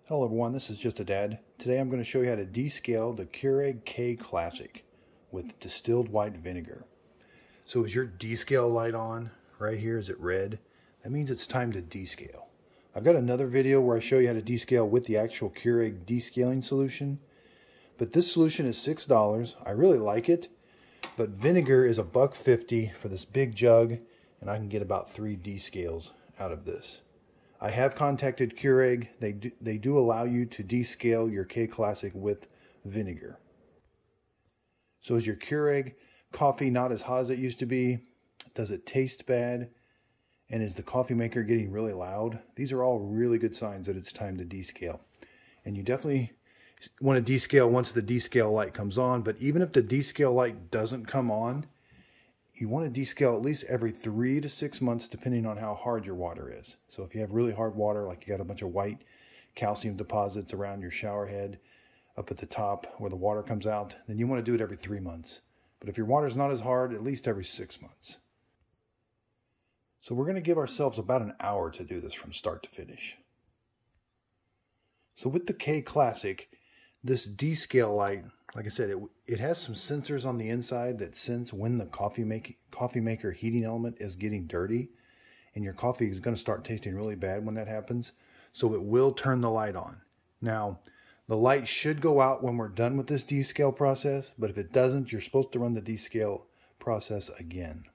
Hello everyone, this is Just a Dad. Today I'm going to show you how to descale the Keurig K Classic with distilled white vinegar. So is your descale light on right here? Is it red? That means it's time to descale. I've got another video where I show you how to descale with the actual Keurig descaling solution. But this solution is $6. I really like it. But vinegar is $1.50 for this big jug, and I can get about 3 descales out of this. I have contacted Keurig. They do allow you to descale your K Classic with vinegar. So is your Keurig coffee not as hot as it used to be? Does it taste bad? And is the coffee maker getting really loud? These are all really good signs that it's time to descale. And you definitely want to descale once the descale light comes on. But even if the descale light doesn't come on, you want to descale at least every 3 to 6 months, depending on how hard your water is. So if you have really hard water, like you got a bunch of white calcium deposits around your shower head up at the top where the water comes out, then you want to do it every 3 months. But if your water's not as hard, at least every 6 months. So we're going to give ourselves about an hour to do this from start to finish. So with the K Classic, this descale light, like I said, it has some sensors on the inside that sense when the coffee maker heating element is getting dirty, and your coffee is going to start tasting really bad when that happens. So it will turn the light on. Now, the light should go out when we're done with this descale process, but if it doesn't, you're supposed to run the descale process again.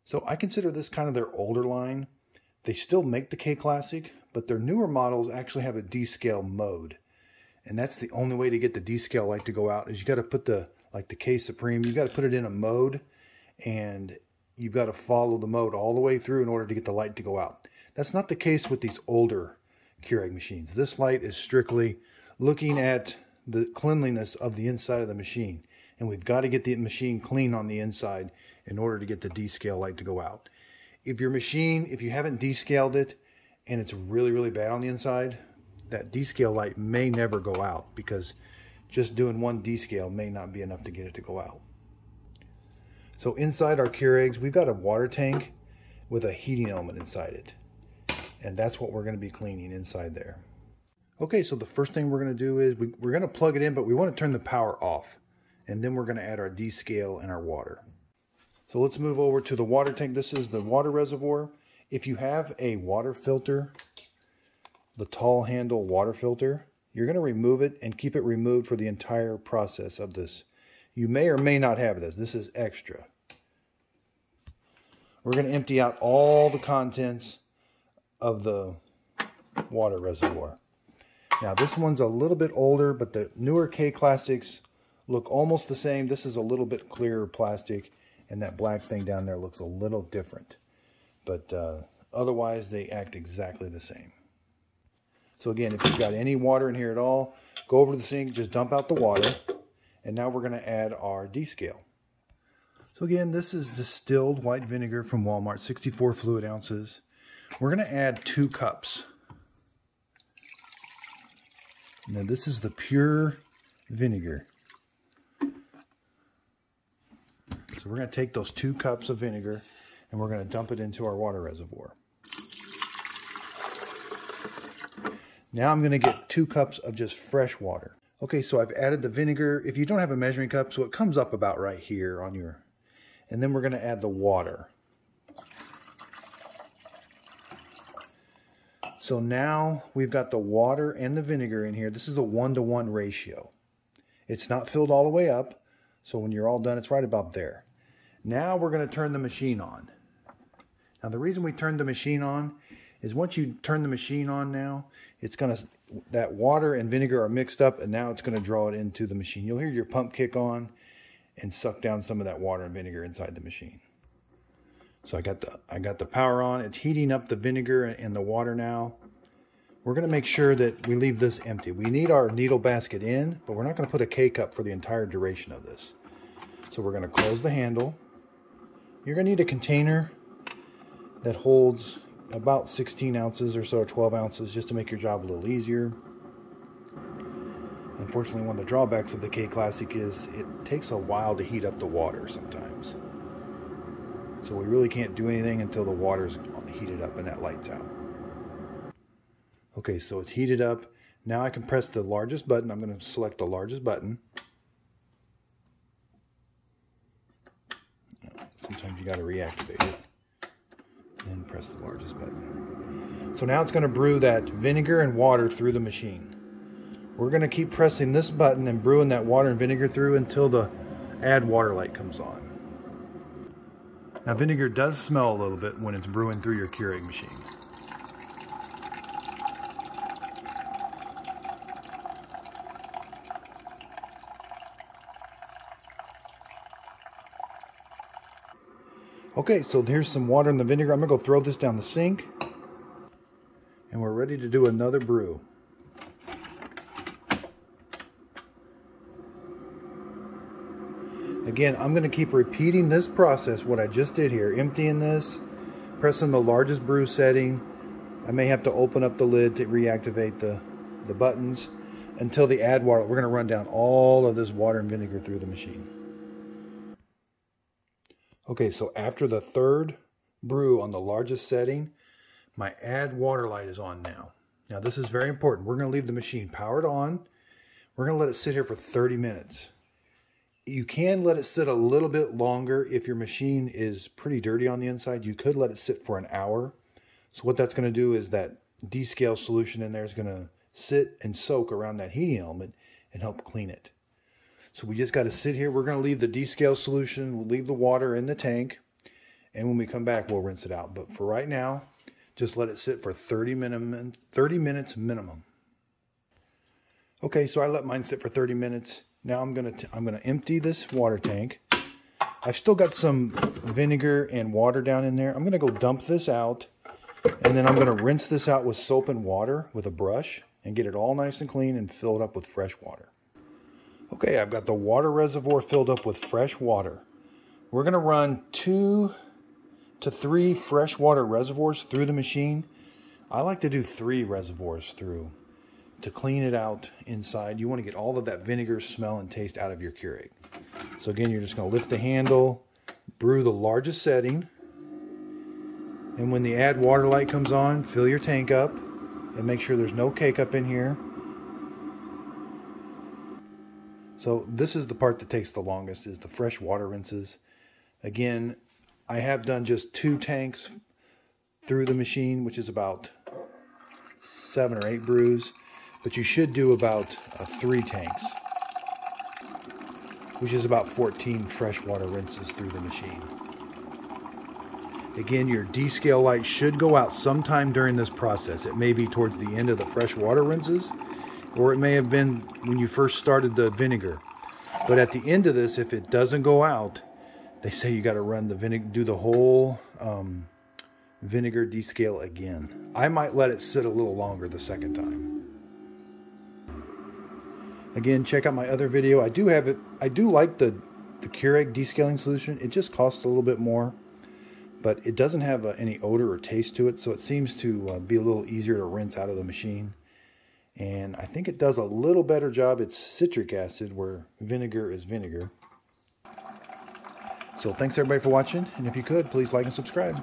So I consider this kind of their older line. They still make the K Classic, but their newer models actually have a descale mode. And that's the only way to get the descale light to go out, is you got to put the K Supreme, you got to put it in a mode, and you've got to follow the mode all the way through in order to get the light to go out. That's not the case with these older Keurig machines. This light is strictly looking at the cleanliness of the inside of the machine. And we've got to get the machine clean on the inside in order to get the descale light to go out. If your machine, if you haven't descaled it and it's really, really bad on the inside, that descale light may never go out, because just doing one descale may not be enough to get it to go out. So inside our Keurigs, we've got a water tank with a heating element inside it. And that's what we're going to be cleaning inside there. Okay, so the first thing we're going to do is we're going to plug it in, but we want to turn the power off. And then we're going to add our descale and our water. So let's move over to the water tank. This is the water reservoir. If you have a water filter, the tall handle water filter, you're going to remove it and keep it removed for the entire process of this. You may or may not have this. This is extra. We're going to empty out all the contents of the water reservoir. Now this one's a little bit older, but the newer K Classics look almost the same. This is a little bit clearer plastic, and that black thing down there looks a little different. But otherwise they act exactly the same. So again, if you've got any water in here at all, go over to the sink, just dump out the water. And now we're going to add our descale. So again, this is distilled white vinegar from Walmart, 64 fluid ounces. We're going to add 2 cups. Now this is the pure vinegar. So we're going to take those 2 cups of vinegar and we're going to dump it into our water reservoir. Now I'm going to get 2 cups of just fresh water. Okay, so I've added the vinegar. If you don't have a measuring cup, so it comes up about right here on your... And then we're going to add the water. So now we've got the water and the vinegar in here. This is a 1-to-1 ratio. It's not filled all the way up, so when you're all done, it's right about there. Now we're going to turn the machine on. Now the reason we turned the machine on is once you turn the machine on now, it's going to, that water and vinegar are mixed up, and now it's going to draw it into the machine. You'll hear your pump kick on and suck down some of that water and vinegar inside the machine. So I got the power on. It's heating up the vinegar and the water now. We're going to make sure that we leave this empty. We need our needle basket in, but we're not going to put a K-cup for the entire duration of this. So we're going to close the handle. You're going to need a container that holds about 16 ounces or so, or 12 ounces, just to make your job a little easier. Unfortunately, one of the drawbacks of the K Classic is it takes a while to heat up the water sometimes. So we really can't do anything until the water's heated up and that light's out. Okay, so it's heated up. Now I can press the largest button. I'm going to select the largest button. Sometimes you got to reactivate it. Then press the largest button. So now it's going to brew that vinegar and water through the machine. We're going to keep pressing this button and brewing that water and vinegar through until the add water light comes on. Now vinegar does smell a little bit when it's brewing through your Keurig machine. Okay, so here's some water and the vinegar. I'm going to go throw this down the sink. And we're ready to do another brew. Again, I'm going to keep repeating this process, what I just did here. Emptying this, pressing the largest brew setting. I may have to open up the lid to reactivate the buttons until the add water. We're going to run down all of this water and vinegar through the machine. Okay, so after the third brew on the largest setting, my add water light is on now. Now this is very important. We're going to leave the machine powered on. We're going to let it sit here for 30 minutes. You can let it sit a little bit longer if your machine is pretty dirty on the inside. You could let it sit for an hour. So what that's going to do is that Descale solution in there is going to sit and soak around that heating element and help clean it. So we just got to sit here. We're going to leave the Descale solution. We'll leave the water in the tank. And when we come back, we'll rinse it out. But for right now, just let it sit for 30 minutes minimum. Okay, so I let mine sit for 30 minutes. Now I'm gonna empty this water tank. I've still got some vinegar and water down in there. I'm gonna go dump this out, and then I'm gonna rinse this out with soap and water with a brush and get it all nice and clean and fill it up with fresh water. Okay, I've got the water reservoir filled up with fresh water. We're gonna run 2 to 3 freshwater reservoirs through the machine. I like to do 3 reservoirs through to clean it out inside. You want to get all of that vinegar smell and taste out of your Keurig. So again, you're just going to lift the handle, brew the largest setting, and when the add water light comes on, fill your tank up and make sure there's no cake up in here. So this is the part that takes the longest, is the fresh water rinses. Again, I have done just 2 tanks through the machine, which is about 7 or 8 brews. But you should do about 3 tanks, which is about 14 freshwater rinses through the machine. Again, your Descale light should go out sometime during this process. It may be towards the end of the freshwater rinses, or it may have been when you first started the vinegar. But at the end of this, if it doesn't go out, they say you got to run the vinegar, do the whole vinegar descale again. I might let it sit a little longer the second time. Again, check out my other video. I do like the Keurig descaling solution. It just costs a little bit more, but it doesn't have any odor or taste to it, so it seems to be a little easier to rinse out of the machine. And I think it does a little better job. It's citric acid where vinegar is vinegar. So thanks everybody for watching, and if you could, please like and subscribe.